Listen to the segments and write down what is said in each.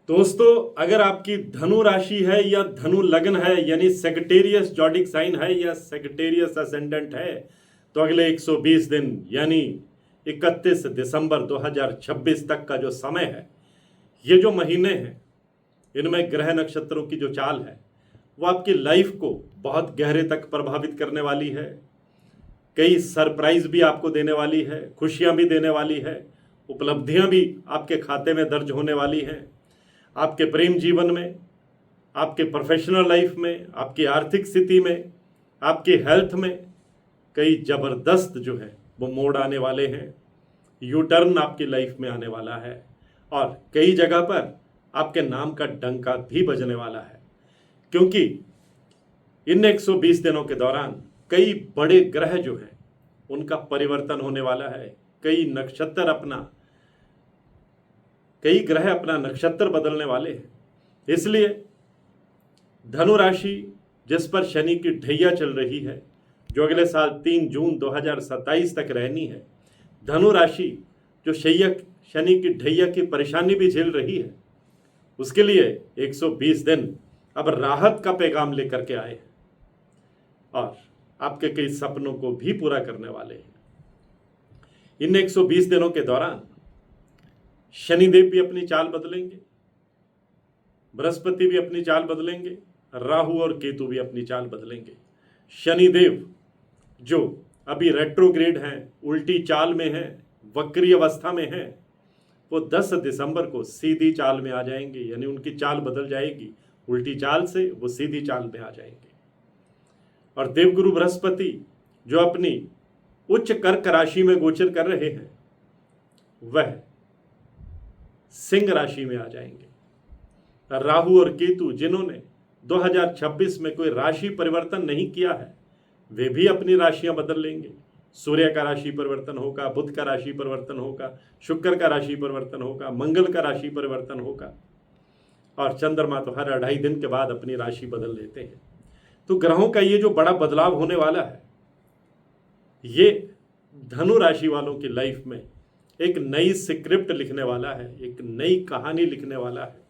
दोस्तों, अगर आपकी धनु राशि है या धनु लग्न है यानी सेक्रेटेरियस जॉडिक साइन है या सेक्रेटेरियस असेंडेंट है तो अगले 120 दिन यानी 31 दिसंबर 2026 तक का जो समय है, ये जो महीने हैं, इनमें ग्रह नक्षत्रों की जो चाल है वो आपकी लाइफ को बहुत गहरे तक प्रभावित करने वाली है। कई सरप्राइज भी आपको देने वाली है, खुशियां भी देने वाली है, उपलब्धियां भी आपके खाते में दर्ज होने वाली हैं। आपके प्रेम जीवन में, आपके प्रोफेशनल लाइफ में, आपकी आर्थिक स्थिति में, आपकी हेल्थ में कई ज़बरदस्त जो है वो मोड़ आने वाले हैं। यू टर्न आपकी लाइफ में आने वाला है और कई जगह पर आपके नाम का डंका भी बजने वाला है, क्योंकि इन 120 दिनों के दौरान कई बड़े ग्रह जो हैं उनका परिवर्तन होने वाला है। कई ग्रह अपना नक्षत्र बदलने वाले हैं। इसलिए धनु राशि जिस पर शनि की ढैया चल रही है, जो अगले साल 3 जून 2027 तक रहनी है, धनु राशि जो शनि की ढैया की परेशानी भी झेल रही है, उसके लिए 120 दिन अब राहत का पैगाम लेकर के आए हैं और आपके कई सपनों को भी पूरा करने वाले हैं। इन 120 दिनों के दौरान शनिदेव भी अपनी चाल बदलेंगे, बृहस्पति भी अपनी चाल बदलेंगे, राहु और केतु भी अपनी चाल बदलेंगे। शनिदेव जो अभी रेट्रोग्रेड हैं, उल्टी चाल में हैं, वक्री अवस्था में हैं, वो 10 दिसंबर को सीधी चाल में आ जाएंगे, यानी उनकी चाल बदल जाएगी। उल्टी चाल से वो सीधी चाल में आ जाएंगे। और देवगुरु बृहस्पति जो अपनी उच्च कर्क राशि में गोचर कर रहे हैं, वह सिंह राशि में आ जाएंगे। राहु और केतु जिन्होंने 2026 में कोई राशि परिवर्तन नहीं किया है, वे भी अपनी राशियां बदल लेंगे। सूर्य का राशि परिवर्तन होगा, बुध का राशि परिवर्तन होगा, शुक्र का राशि परिवर्तन होगा, मंगल का राशि परिवर्तन होगा और चंद्रमा तो हर 2.5 दिन के बाद अपनी राशि बदल लेते हैं। तो ग्रहों का ये जो बड़ा बदलाव होने वाला है, ये धनु राशि वालों की लाइफ में एक नई स्क्रिप्ट लिखने वाला है, एक नई कहानी लिखने वाला है।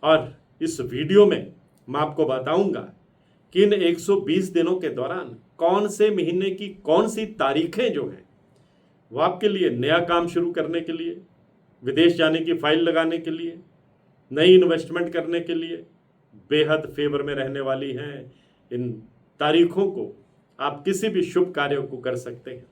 और इस वीडियो में मैं आपको बताऊंगा कि इन 120 दिनों के दौरान कौन से महीने की कौन सी तारीखें जो हैं वो आपके लिए नया काम शुरू करने के लिए, विदेश जाने की फाइल लगाने के लिए, नई इन्वेस्टमेंट करने के लिए बेहद फेवर में रहने वाली हैं। इन तारीखों को आप किसी भी शुभ कार्य को कर सकते हैं।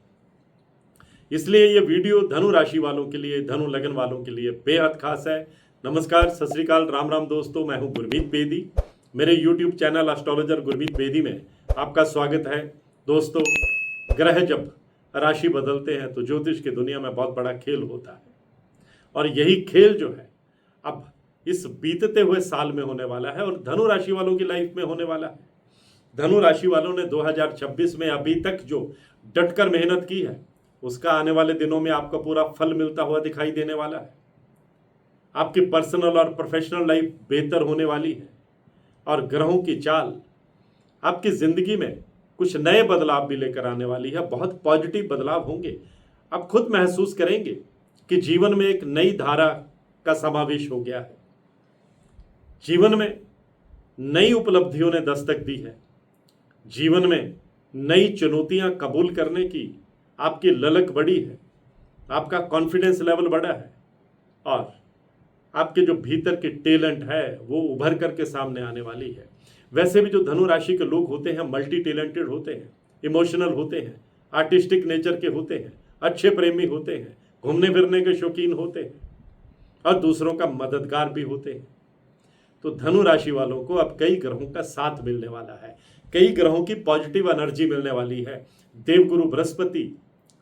इसलिए ये वीडियो धनु राशि वालों के लिए, धनु लगन वालों के लिए बेहद खास है। नमस्कार, सत श्री अकाल, राम राम दोस्तों, मैं हूं गुरमीत बेदी। मेरे YouTube channel astrologer Gurmeet Bedi में आपका स्वागत है। दोस्तों, ग्रह जब राशि बदलते हैं तो ज्योतिष की दुनिया में बहुत बड़ा खेल होता है और यही खेल जो है अब इस बीतते हुए साल में होने वाला है और धनु राशि वालों की लाइफ में होने वाला है। धनु राशि वालों ने 2026 में अभी तक जो डटकर मेहनत की है, उसका आने वाले दिनों में आपको पूरा फल मिलता हुआ दिखाई देने वाला है। आपकी पर्सनल और प्रोफेशनल लाइफ बेहतर होने वाली है और ग्रहों की चाल आपकी जिंदगी में कुछ नए बदलाव भी लेकर आने वाली है। बहुत पॉजिटिव बदलाव होंगे। आप खुद महसूस करेंगे कि जीवन में एक नई धारा का समावेश हो गया है। जीवन में नई उपलब्धियों ने दस्तक दी है। जीवन में नई चुनौतियां कबूल करने की आपकी ललक बढ़ी है, आपका कॉन्फिडेंस लेवल बढ़ा है और आपके जो भीतर की टैलेंट है वो उभर करके सामने आने वाली है। वैसे भी जो धनु राशि के लोग होते हैं मल्टी टैलेंटेड होते हैं, इमोशनल होते हैं, आर्टिस्टिक नेचर के होते हैं, अच्छे प्रेमी होते हैं, घूमने फिरने के शौकीन होते हैं और दूसरों का मददगार भी होते हैं। तो धनु राशि वालों को अब कई ग्रहों का साथ मिलने वाला है, कई ग्रहों की पॉजिटिव एनर्जी मिलने वाली है। देवगुरु बृहस्पति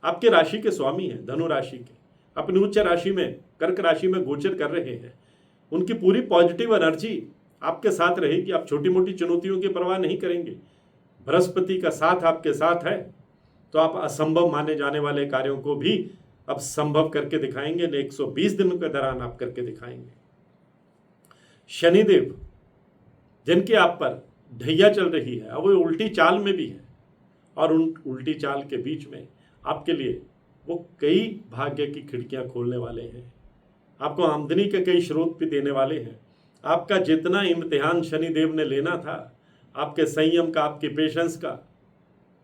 आपके राशि के स्वामी हैं, धनु राशि के, अपनी उच्च राशि में कर्क राशि में गोचर कर रहे हैं। उनकी पूरी पॉजिटिव एनर्जी आपके साथ रहेगी। आप छोटी मोटी चुनौतियों की परवाह नहीं करेंगे। बृहस्पति का साथ आपके साथ है तो आप असंभव माने जाने वाले कार्यों को भी अब संभव करके दिखाएंगे। 120 दिनों के दौरान आप करके दिखाएंगे। शनिदेव जिनकी आप पर ढैया चल रही है, अब वो उल्टी चाल में भी है और उन उल्टी चाल के बीच में आपके लिए वो कई भाग्य की खिड़कियां खोलने वाले हैं। आपको आमदनी के कई स्रोत भी देने वाले हैं। आपका जितना इम्तिहान शनिदेव ने लेना था, आपके संयम का, आपके पेशेंस का,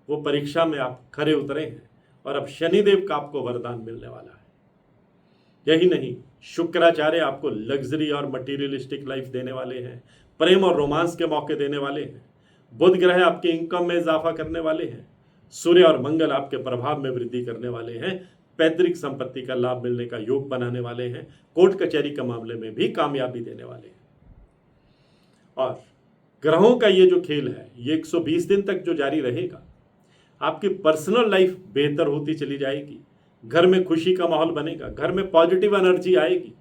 वो परीक्षा में आप खरे उतरे हैं और अब शनिदेव का आपको वरदान मिलने वाला है। यही नहीं, शुक्राचार्य आपको लग्जरी और मटीरियलिस्टिक लाइफ देने वाले हैं, प्रेम और रोमांस के मौके देने वाले हैं। बुध ग्रह आपके इनकम में इजाफा करने वाले हैं। सूर्य और मंगल आपके प्रभाव में वृद्धि करने वाले हैं। पैतृक संपत्ति का लाभ मिलने का योग बनाने वाले हैं। कोर्ट कचहरी के मामले में भी कामयाबी देने वाले हैं। और ग्रहों का ये जो खेल है, ये 120 दिन तक जो जारी रहेगा, आपकी पर्सनल लाइफ बेहतर होती चली जाएगी। घर में खुशी का माहौल बनेगा, घर में पॉजिटिव एनर्जी आएगी,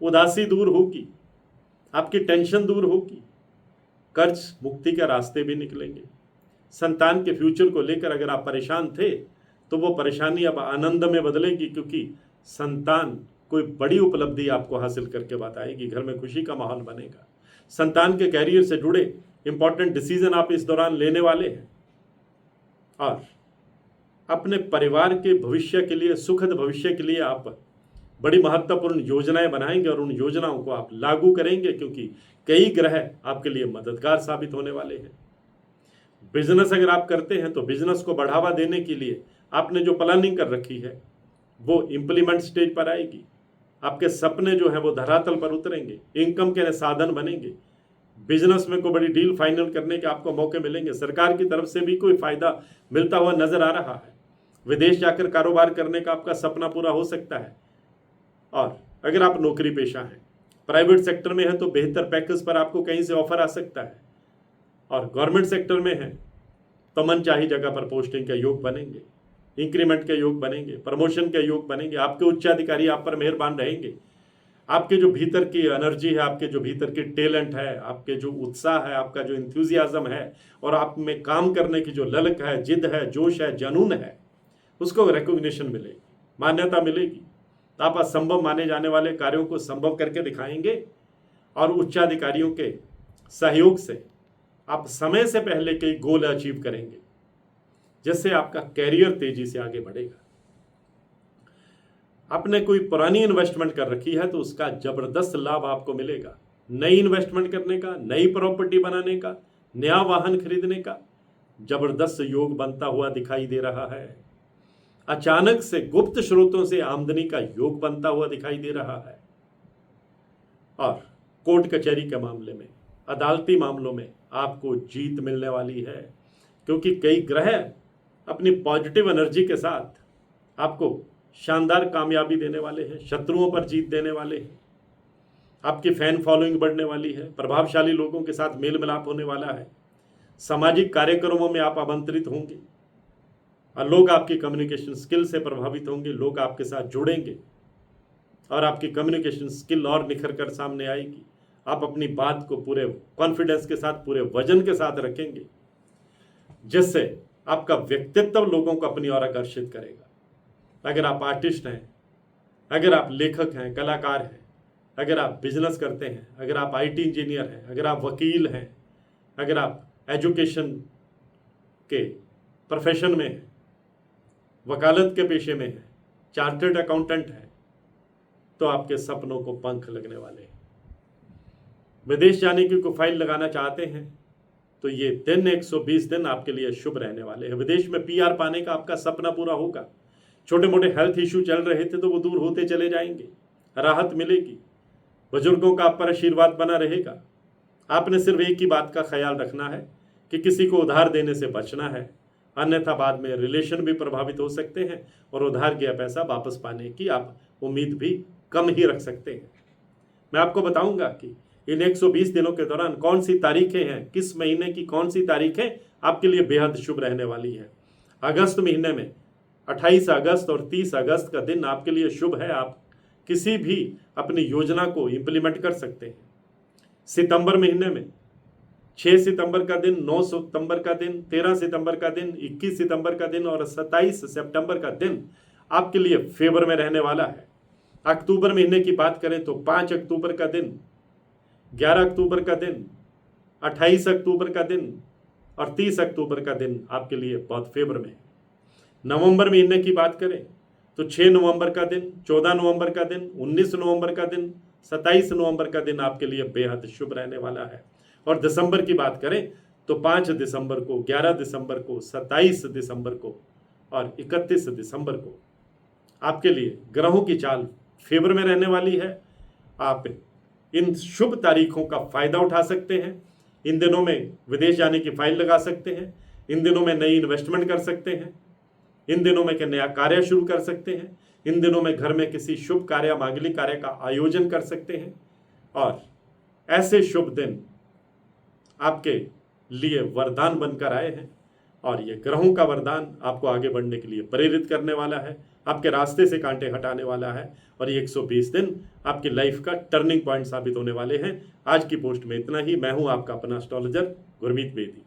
उदासी दूर होगी, आपकी टेंशन दूर होगी, कर्ज मुक्ति के रास्ते भी निकलेंगे। संतान के फ्यूचर को लेकर अगर आप परेशान थे तो वो परेशानी अब आनंद में बदलेगी, क्योंकि संतान कोई बड़ी उपलब्धि आपको हासिल करके बताएगी। घर में खुशी का माहौल बनेगा। संतान के कैरियर से जुड़े इंपॉर्टेंट डिसीजन आप इस दौरान लेने वाले हैं और अपने परिवार के भविष्य के लिए, सुखद भविष्य के लिए आप बड़ी महत्वपूर्ण योजनाएं बनाएंगे और उन योजनाओं को आप लागू करेंगे, क्योंकि कई ग्रह आपके लिए मददगार साबित होने वाले हैं। बिजनेस अगर आप करते हैं तो बिजनेस को बढ़ावा देने के लिए आपने जो प्लानिंग कर रखी है वो इंप्लीमेंट स्टेज पर आएगी। आपके सपने जो हैं वो धरातल पर उतरेंगे, इनकम के साधन बनेंगे। बिजनेस में कोई बड़ी डील फाइनल करने के आपको मौके मिलेंगे। सरकार की तरफ से भी कोई फायदा मिलता हुआ नजर आ रहा है। विदेश जाकर कारोबार करने का आपका सपना पूरा हो सकता है। और अगर आप नौकरी पेशा हैं, प्राइवेट सेक्टर में है, तो बेहतर पैकेज पर आपको कहीं से ऑफर आ सकता है। और गवर्नमेंट सेक्टर में है तो मनचाही जगह पर पोस्टिंग के योग बनेंगे, इंक्रीमेंट के योग बनेंगे, प्रमोशन के योग बनेंगे। आपके उच्चाधिकारी आप पर मेहरबान रहेंगे। आपके जो भीतर की एनर्जी है, आपके जो भीतर की टैलेंट है, आपके जो उत्साह है, आपका जो इंथुजियाज्म है और आप में काम करने की जो ललक है, जिद है, जोश है, जुनून है, उसको रिकॉग्निशन मिलेगी, मान्यता मिलेगी। तो आप असंभव माने जाने वाले कार्यों को संभव करके दिखाएंगे और उच्चाधिकारियों के सहयोग से आप समय से पहले कई गोल अचीव करेंगे, जिससे आपका कैरियर तेजी से आगे बढ़ेगा। आपने कोई पुरानी इन्वेस्टमेंट कर रखी है तो उसका जबरदस्त लाभ आपको मिलेगा। नई इन्वेस्टमेंट करने का, नई प्रॉपर्टी बनाने का, नया वाहन खरीदने का जबरदस्त योग बनता हुआ दिखाई दे रहा है। अचानक से गुप्त स्रोतों से आमदनी का योग बनता हुआ दिखाई दे रहा है। और कोर्ट कचहरी के मामले में, अदालती मामलों में आपको जीत मिलने वाली है, क्योंकि कई ग्रह अपनी पॉजिटिव एनर्जी के साथ आपको शानदार कामयाबी देने वाले हैं, शत्रुओं पर जीत देने वाले हैं। आपकी फैन फॉलोइंग बढ़ने वाली है, प्रभावशाली लोगों के साथ मेल मिलाप होने वाला है, सामाजिक कार्यक्रमों में आप आमंत्रित होंगे और लोग आपकी कम्युनिकेशन स्किल से प्रभावित होंगे, लोग आपके साथ जुड़ेंगे और आपकी कम्युनिकेशन स्किल और निखर कर सामने आएगी। आप अपनी बात को पूरे कॉन्फिडेंस के साथ, पूरे वजन के साथ रखेंगे, जिससे आपका व्यक्तित्व लोगों को अपनी ओर आकर्षित करेगा। अगर आप आर्टिस्ट हैं, अगर आप लेखक हैं, कलाकार हैं, अगर आप बिजनेस करते हैं, अगर आप आईटी इंजीनियर हैं, अगर आप वकील हैं, अगर आप एजुकेशन के प्रोफेशन में हैं, वकालत के पेशे में हैं, चार्टर्ड अकाउंटेंट हैं, तो आपके सपनों को पंख लगने वाले हैं। विदेश जाने की कोई फाइल लगाना चाहते हैं तो ये दिन 120 दिन आपके लिए शुभ रहने वाले हैं। विदेश में पीआर पाने का आपका सपना पूरा होगा। छोटे मोटे हेल्थ इश्यू चल रहे थे तो वो दूर होते चले जाएंगे, राहत मिलेगी, बुजुर्गों का आप पर आशीर्वाद बना रहेगा। आपने सिर्फ एक ही बात का ख्याल रखना है कि किसी को उधार देने से बचना है, अन्यथा बाद में रिलेशन भी प्रभावित हो सकते हैं और उधार किया पैसा वापस पाने की आप उम्मीद भी कम ही रख सकते हैं। मैं आपको बताऊंगा कि इन 120 दिनों के दौरान कौन सी तारीखें हैं, किस महीने की कौन सी तारीखें आपके लिए बेहद शुभ रहने वाली है। अगस्त महीने में 28 अगस्त और 30 अगस्त का दिन आपके लिए शुभ है। आप किसी भी अपनी योजना को इंप्लीमेंट कर सकते हैं। सितंबर महीने में 6 सितंबर का दिन, 9 सितंबर का दिन, 13 सितंबर का दिन, 21 सितंबर का दिन और 27 सितंबर का दिन आपके लिए फेवर में रहने वाला है। अक्टूबर महीने की बात करें तो 5 अक्टूबर का दिन, 11 अक्टूबर का दिन, 28 अक्टूबर का दिन और 30 अक्टूबर का दिन आपके लिए बहुत फेवर में है। नवंबर महीने की बात करें तो 6 नवंबर का दिन, 14 नवंबर का दिन, 19 नवंबर का दिन, 27 नवंबर का दिन आपके लिए बेहद शुभ रहने वाला है। और दिसंबर की बात करें तो 5 दिसंबर को, 11 दिसंबर को, 27 दिसंबर को और 31 दिसंबर को आपके लिए ग्रहों की चाल फेवर में रहने वाली है। आप इन शुभ तारीखों का फायदा उठा सकते हैं। इन दिनों में विदेश जाने की फाइल लगा सकते हैं। इन दिनों में नई इन्वेस्टमेंट कर सकते हैं। इन दिनों में नया कार्य शुरू कर सकते हैं। इन दिनों में घर में किसी शुभ कार्य, मांगलिक कार्य का आयोजन कर सकते हैं। और ऐसे शुभ दिन आपके लिए वरदान बनकर आए हैं और ये ग्रहों का वरदान आपको आगे बढ़ने के लिए प्रेरित करने वाला है, आपके रास्ते से कांटे हटाने वाला है और ये 120 दिन आपकी लाइफ का टर्निंग पॉइंट साबित होने वाले हैं। आज की पोस्ट में इतना ही। मैं हूं आपका अपना एस्ट्रोलॉजर गुरमीत बेदी।